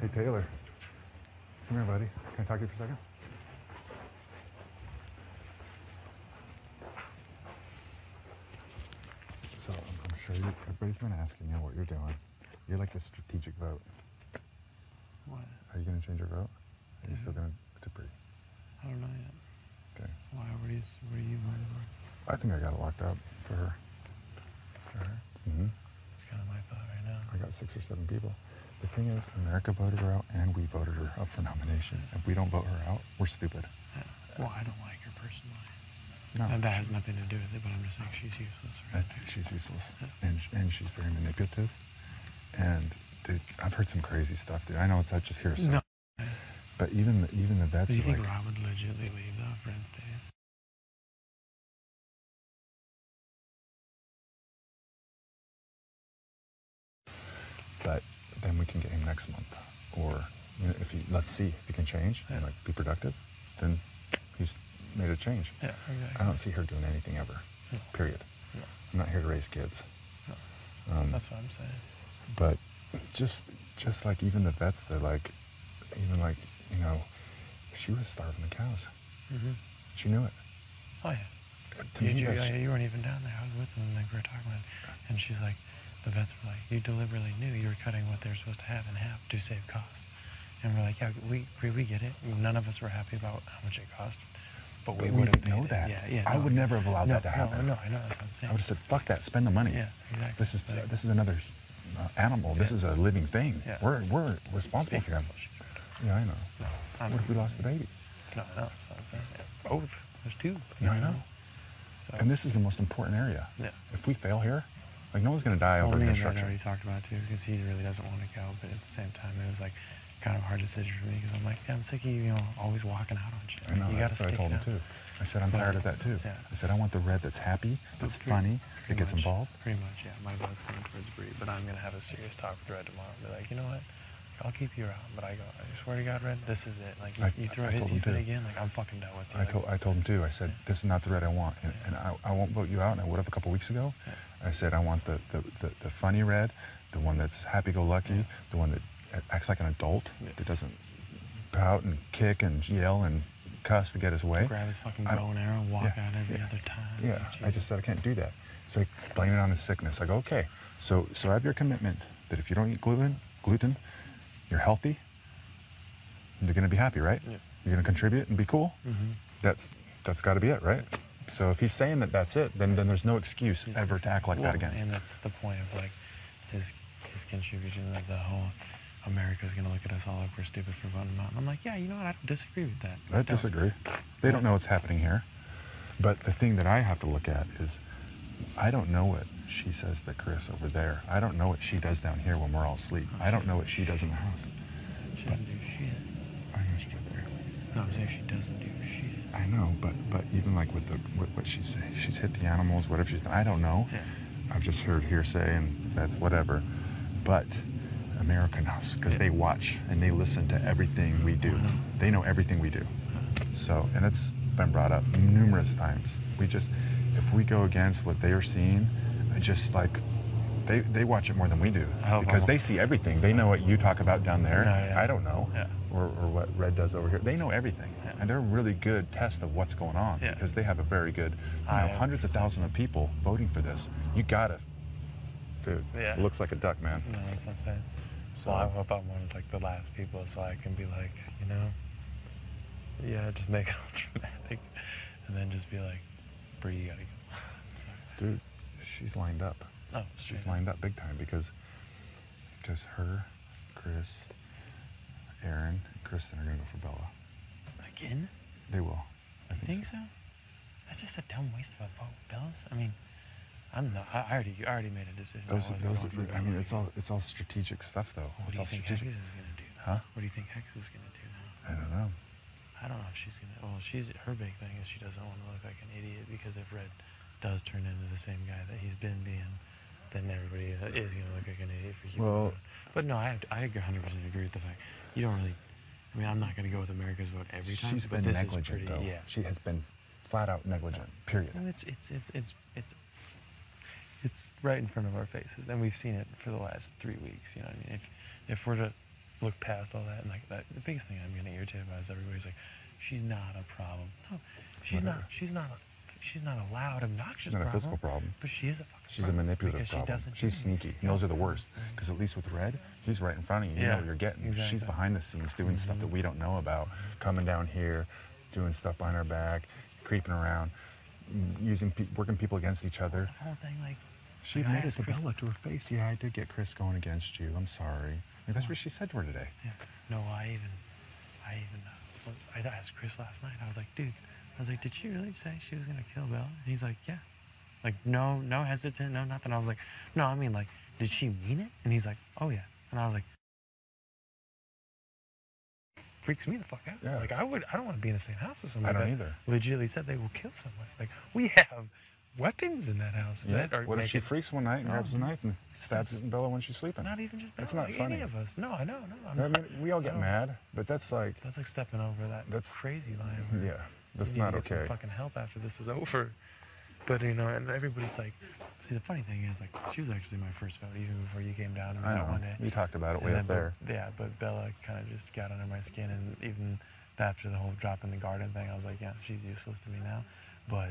Hey, Taylor. Come here, buddy. Can I talk to you for a second? So, I'm sure everybody's been asking you what you're doing. You're like the strategic vote. What? Are you going to change your vote? Are you still going to Dupree? I don't know yet. Okay. Why? What are you voting for? I think I got it locked up for her. For her? Mm-hmm. That's kind of my thought right now. I got 6 or 7 people. The thing is, America voted her out, and we voted her up for nomination. If we don't vote her out, we're stupid. Yeah. Well, I don't like her personally. No, And that has nothing to do with it, but I'm just saying she's useless. Right? She's useless, Yeah. and she's very manipulative. And dude, I've heard some crazy stuff, dude. I know it's not just hearsay. No. But even the vets. Do you are think like, Rob would legitimately leave though for instance? But then we can get him next month, or if he let's see if he can change and like be productive, then he's made a change. Yeah, exactly. I don't see her doing anything ever. No. Period. No. I'm not here to raise kids. No. That's what I'm saying. But just like even the vets, they're like, even like she was starving the cows. Mm-hmm. She knew it. Oh yeah. You weren't even down there. I was with them and we were talking about it. And she's like, the vets were like, you deliberately knew you were cutting what they're supposed to have in half to save cost. And we're like, yeah, we get it. None of us were happy about how much it cost. But we would have know that. Yeah, I would never have allowed that to happen. No, I know, that's what I'm saying. I would have said, fuck that, spend the money. Yeah, exactly. This is another animal. This is a living thing. Yeah. We're responsible for them. Yeah, I know. No, what if we lost the baby? No, I know, that's what I'm saying. Yeah. Both. There's 2. Yeah, I know. So. And this is the most important area. Yeah. If we fail here, like no one's going to die over me and construction. Red already talked about it too, because he really doesn't want to go, but at the same time, it was like kind of a hard decision for me, because I'm like, yeah, I'm sick of you, always walking out on shit. I know, you that's what I told him too. I said, I'm tired of that too. Yeah. I said, I want the Red that's happy, that's funny, that gets involved. Pretty much, yeah. My vote's going towards Bree, but I'm going to have a serious talk with Red tomorrow. Be like, you know what? I'll keep you around, but I swear to God, Red, this is it. Like, you throw his heat again, like, I'm fucking done with you. I told him too. I said, this is not the Red I want, and I won't vote you out. And I would have a couple weeks ago. Yeah. I said, I want the funny Red, the one that's happy-go-lucky, the one that acts like an adult, that doesn't pout and kick and yell and cuss to get his way. Grab his fucking bow and arrow and walk out every other time. Yeah, I just said I can't do that. So I blame it on his sickness. I go, okay, so I have your commitment that if you don't eat gluten, you're healthy, you're going to be happy, right? Yeah. You're going to contribute and be cool? Mm-hmm. That's got to be it, right? So if he's saying that that's it, then there's no excuse ever to act like that again. And that's the point of like his contribution, like the whole America's going to look at us all like we're stupid for voting him out. And I'm like, yeah, you know what? I don't disagree with that. I disagree. They don't know what's happening here. But the thing that I have to look at is I don't know what she says to Chris over there. I don't know what she does down here when we're all asleep. I don't know what she does in the house. She doesn't do shit. I know she doesn't. No, I'm saying she doesn't do shit. I know, but even like with what she's hit the animals, whatever she's done, I don't know. Yeah. I've just heard hearsay and that's whatever. But America knows because they watch and they listen to everything we do. They know everything we do. So, and it's been brought up numerous times. If we go against what they are seeing, just like they watch it more than we do because they see everything. They know what you talk about down there. I don't know, or what Red does over here. They know everything, and they're a really good test of what's going on because they have a very good, hundreds of thousands of people voting for this. You gotta, dude. Yeah. It looks like a duck, man. No, that's what I'm saying. So I hope I'm one of like the last people, so I can be like, just make it all dramatic, and then just be like, Bree, you gotta go. Dude, she's lined up. Oh, she's lined up big time because her, Chris, Aaron, and Kristen are gonna go for Bella. Again? They will. I think so. That's just a dumb waste of a vote, Bellas. I mean, I'm not. I already made a decision. It's all strategic stuff, though. What do you think Hex is gonna do now? Huh? What do you think Hex is gonna do now? I don't know. I don't know if she's gonna. Well, her big thing is she doesn't want to look like an idiot because if Red does turn into the same guy that he's been being, then everybody is gonna look like an idiot for keeping. Well, but no, I 100% agree with the fact you don't really. I mean, I'm not gonna go with America's vote every time. She's been negligent, though. Yeah. She has been flat out negligent. Period. Well, it's right in front of our faces, and we've seen it for the last 3 weeks. You know what I mean? If we're to look past all that. And like that, the biggest thing I'm getting irritated about is everybody's like, she's not a problem. No, she's not. She's not a loud, obnoxious She's not a physical problem. But she is a fucking She's a manipulative because problem. She's sneaky. And those are the worst. Because at least with Red, she's right in front of you. You know what you're getting. Exactly. She's behind the scenes doing stuff that we don't know about. Coming down here, doing stuff behind our back, creeping around, working people against each other. The whole thing, like... She admitted to Bella to her face, yeah, I did get Chris going against you. I'm sorry. Like, that's what she said to her today. Yeah. No, I asked Chris last night. I was like, dude, did she really say she was gonna kill Bella? And he's like, yeah. Like, no hesitant, no nothing. I was like, no, I mean, like, did she mean it? And he's like, oh yeah. And I was like, freaks me the fuck out. Yeah. Like, I don't want to be in the same house as somebody. I don't either. Legitimately said they will kill somebody. Like, we have weapons in that house. Yeah. What if she freaks one night and grabs a knife and stabs Bella when she's sleeping? Not even just Bella. That's not like funny. Any of us. No, I know. I mean, we all get mad, but that's like stepping over that crazy line. Yeah, that's you not need to get okay. some fucking help after this is over. But you know, and everybody's like, see, the funny thing is, like, she was actually my first vote even before you came down. I know. One day. We talked about it way up there. But Bella kind of just got under my skin, and even after the whole drop in the garden thing, I was like, yeah, she's useless to me now. But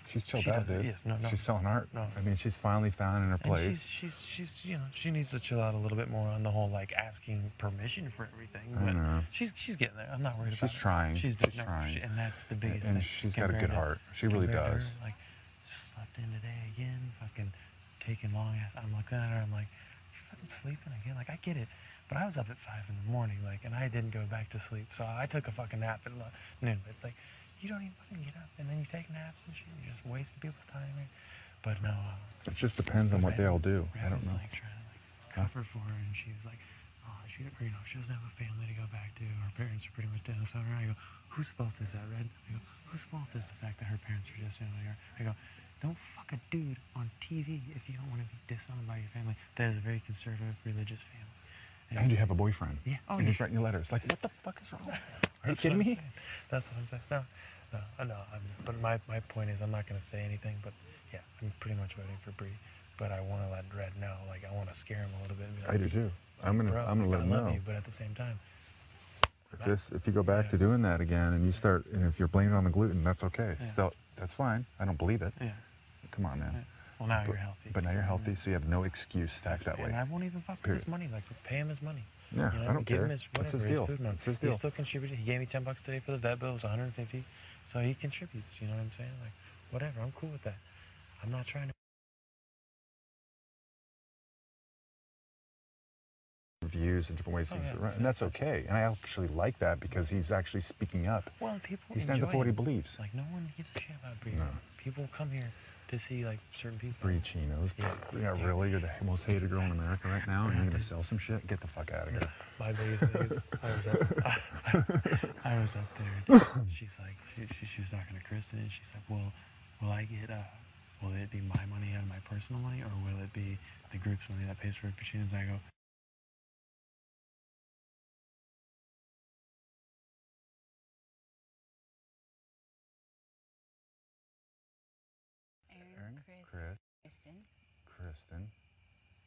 she's chilled out, dude. Yes, no. She's selling art. No. I mean, she's finally found in her place. And she's you know, she needs to chill out a little bit more on the whole like asking permission for everything. I know. She's getting there. I'm not worried about it. She's trying. She's trying. And that's the biggest thing. And she's got a good heart. She really does. Her, like, slept in today again, fucking taking long ass. I'm looking at her. I'm like, you fucking sleeping again? Like, I get it. But I was up at 5 in the morning, like, and I didn't go back to sleep. So I took a fucking nap at noon. But it's like, you don't even fucking get up, and then you take naps and shit. You just wasting people's time. But no. It just depends on what they all do. I don't know. Like trying to cover for her, and she was like, oh, she doesn't have a family to go back to. Her parents are pretty much dead. So I go, whose fault is that, Red? I go, whose fault is the fact that her parents are disowned? I go, don't fuck a dude on TV if you don't want to be disowned by your family. That is a very conservative, religious family. And you have a boyfriend. Yeah. Oh, and he's writing you letters. Like, what the fuck is wrong? Are you kidding me? That's what I'm saying. No. But my point is, I'm not going to say anything. But yeah, I'm pretty much voting for Bree. But I want to let Red know. Like, I want to scare him a little bit. I do too. I'm gonna let him know. You, but at the same time, if you go back to doing that again, and you start, and if you're blaming it on the gluten, that's okay. Yeah. Still, that's fine. I don't believe it. Yeah. Come on, man. Yeah. Well, now you're healthy. But now you're healthy, so you have no excuse to act that way. And I won't even fuck with his money. Like, pay him his money. Yeah, you know, I don't give care. Him his, whatever, That's his deal. Food money. That's his deal. He still contributed. He gave me $10 today for the vet bill. It was $150. So he contributes. You know what I'm saying? Like, whatever. I'm cool with that. I'm not trying to. Views and different ways things are run, and that's okay. And I actually like that because he's actually speaking up. Well, people he stands up for what he believes. Like, no one gives a shit about Bree. No. People come here to see like certain people. Bree chinos. Yeah, really? You're the most hated girl in America right now, and you're gonna sell some shit? Get the fuck out of here. My biggest thing is, I was up there. And she's like, she was talking to Kristen, and she's like, well, will I get will it be my money out of my personal money, or will it be the group's money that pays for Pacinos? And I go. Kristen,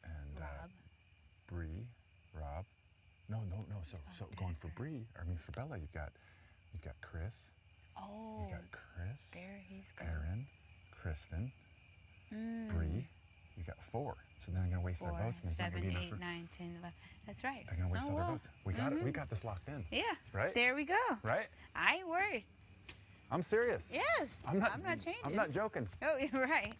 and Bree, Rob. No. So going for Bree, I mean for Bella, you've got Chris. Oh. You got Chris. There he's good. Aaron, Kristen, Bree. You got 4. So then they're gonna waste 4, their votes, and there's not 7, gonna be 8, enough. 9, 10, 11. That's right. They're gonna waste all their votes. We got it. We got this locked in. Yeah. Right. There we go. Right. I ain't worried. I'm serious. Yes. I'm not changing. I'm not joking. Oh, you're right.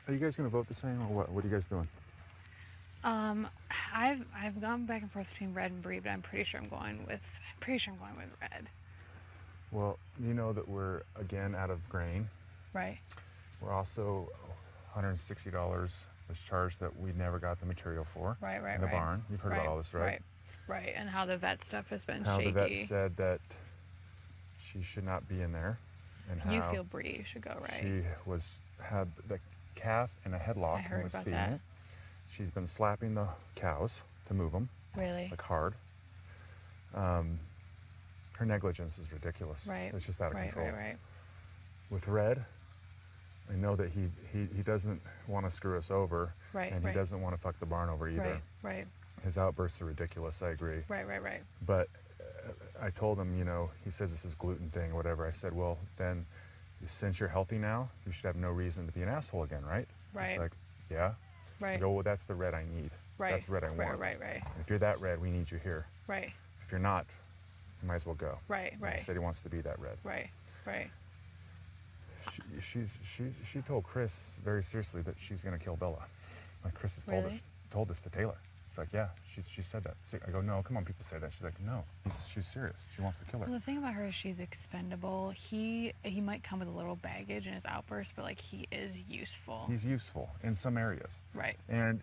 Are you guys gonna vote the same, or what? What are you guys doing? I've gone back and forth between Red and Bree, but I'm pretty sure I'm going with Red. Well, you know that we're again out of grain. Right. We're also $160 was charged that we never got the material for. Right. In the barn. You've heard about all this, right? Right. And how the vet stuff has been how shaky. The vet said that she should not be in there, and how you feel Bree should go, right? She had the calf in a headlock and was feeding it. She's been slapping the cows to move them. Really? Like hard. Her negligence is ridiculous. Right. It's just out of control. Right. With Red, I know that he doesn't want to screw us over, Right, and right. he doesn't want to fuck the barn over either. Right. His outbursts are ridiculous. I agree. Right. But I told him, he says this is gluten thing or whatever. I said, well, then since you're healthy now, you should have no reason to be an asshole again, right? Right. He's like, yeah. Right. I go, well, that's the red I need. Right. That's the red I want. Right. And if you're that red, we need you here. Right. If you're not, you might as well go. Right. And he said he wants to be that red. Right. She told Chris very seriously that she's going to kill Bella. Like Chris has told this to Taylor. It's like, yeah, she said that. I go, no, come on, people say that. She's like, no, she's serious. She wants to kill her. Well, the thing about her is she's expendable. He might come with a little baggage in his outburst, but like he is useful. He's useful in some areas. Right. And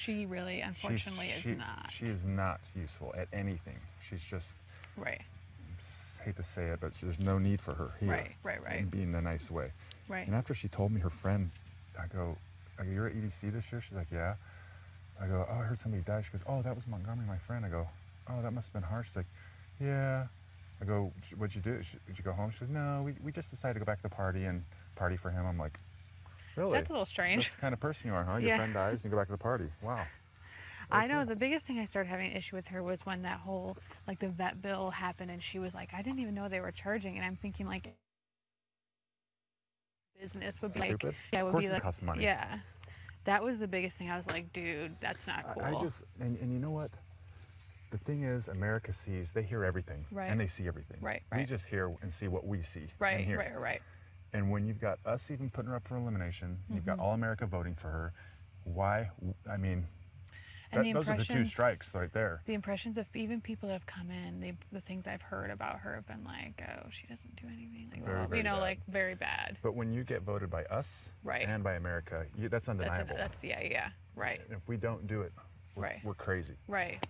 she really, unfortunately, is not. She is not useful at anything. She's just. Right. Hate to say it, but there's no need for her here. Right. And being in a nice way. Right. And after she told me her friend, I go, you're at EDC this year? She's like, yeah. I go, oh, I heard somebody died. She goes, oh, that was Montgomery, my friend. I go, oh, that must have been harsh. She's like, yeah. I go, what'd you do? Did you go home? She goes, no, we just decided to go back to the party and party for him. I'm like, really? That's a little strange. That's the kind of person you are, huh? Your Yeah. friend dies and you go back to the party. Wow. I know. The biggest thing I started having an issue with her was when that whole, like, the vet bill happened, and she was like, I didn't even know they were charging, and I'm thinking, like, business would be like, Stupid. yeah, Of would course be it like, costs money. yeah. That was the biggest thing. I was like, dude, that's not cool. I just, and you know what? The thing is, America sees, they hear everything. Right. And they see everything. Right. We just hear and see what we see and Right. hear. And when you've got us even putting her up for elimination, you've got all America voting for her, why? I mean, those are the two strikes right there. The impressions of even people that have come in, the things I've heard about her have been like, oh, she doesn't do anything. Like, Very, very bad. like very bad. But when you get voted by us Right. and by America, that's undeniable. That's right. And if we don't do it, we're crazy. Right.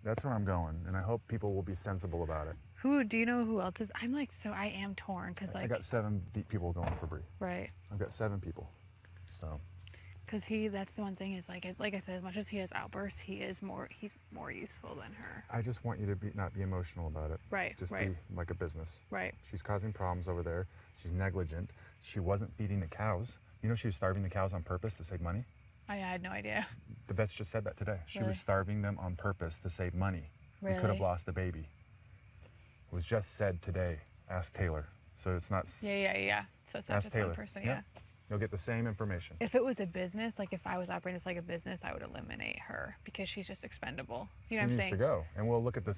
That's where I'm going, and I hope people will be sensible about it. Do you know who else is? I'm like, so I am torn because like I got 7 people going for Bree. Right. I've got 7 people. So. Because that's the one thing is like I said, as much as he has outbursts, he's more useful than her. I just want you to not be emotional about it. Right. Just be like a business. Right. She's causing problems over there. She's negligent. She wasn't feeding the cows. You know she was starving the cows on purpose to save money? I had no idea. The vets just said that today. She Really? was starving them on purpose to save money. Really? We could have lost the baby. It was just said today. Ask Taylor. So it's not. Yeah. So it's not Ask just Taylor. one person. Yeah. You'll get the same information. If it was a business, like if I was operating this like a business, I would eliminate her because she's just expendable. You know what I'm She saying? needs to go. And we'll look at the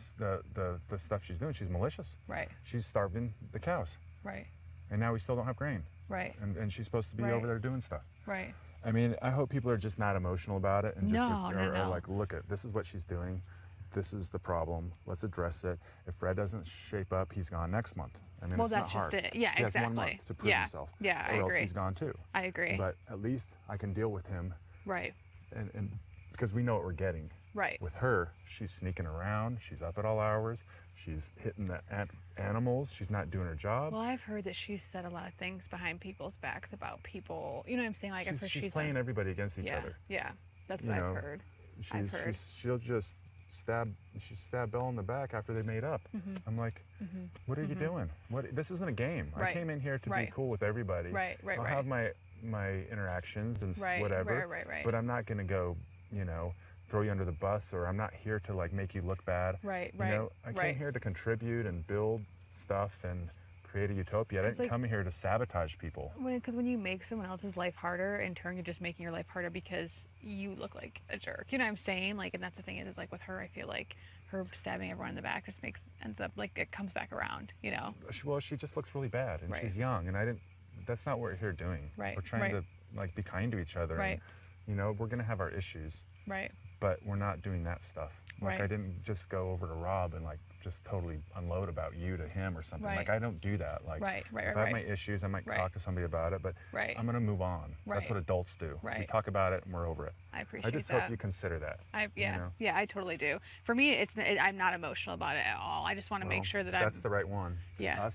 stuff she's doing. She's malicious. Right. She's starving the cows. Right. And now we still don't have grain. Right. And she's supposed to be Right. over there doing stuff. Right. I mean, I hope people are just not emotional about it and just No. are like, look at this is what she's doing. This is the problem. Let's address it. If Fred doesn't shape up, he's gone next month. I mean, Well, it's that's not hard. just it. Yeah, he has exactly. 1 month to prove Yeah. himself. Yeah, I or else agree. he's gone too. I agree. But at least I can deal with him. Right. And because we know what we're getting. Right. With her, she's sneaking around. She's up at all hours. She's hitting the animals. She's not doing her job. Well, I've heard that she's said a lot of things behind people's backs about people. You know what I'm saying? Like I've heard she's playing everybody against each yeah, other. Yeah, that's what I've heard. She'll just stab Belle in the back after they made up. I'm like, what are you doing? This isn't a game. Right. I came in here to be cool with everybody. Right. I'll have my interactions and whatever. Right. But I'm not going to go, throw you under the bus, or I'm not here to like make you look bad. Right. I came here to contribute and build stuff and create a utopia. I didn't come here to sabotage people. Because when you make someone else's life harder, in turn you're just making your life harder because you look like a jerk. You know what I'm saying? Like, and that's the thing is like with her, I feel like her stabbing everyone in the back just ends up like it comes back around. Well, she just looks really bad, and she's young, and that's not what we're here doing. Right. We're trying to like be kind to each other. Right. And, we're gonna have our issues. Right. But we're not doing that stuff. Like Right. I didn't just go over to Rob and like just totally unload about you to him or something. Right. Like I don't do that. Like if I have my issues, I might talk to somebody about it, but I'm gonna move on. Right. That's what adults do. Right. We talk about it and we're over it. I appreciate that. I just hope you consider that. Yeah, I totally do. For me, I'm not emotional about it at all. I just want to make sure that that's the right one. Yeah.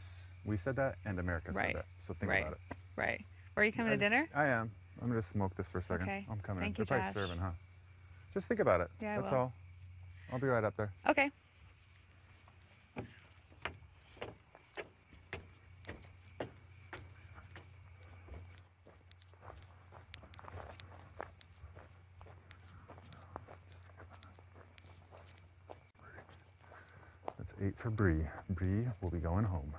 We said that, and America said that. So think about it. Right. Are you coming to dinner? I am. I'm gonna smoke this for a second. Okay. I'm coming. Thank They're you, probably Josh. serving, huh? Just think about it. Yeah, That's I will. all. I'll be right up there. Okay. 8 for Bree. Bree will be going home.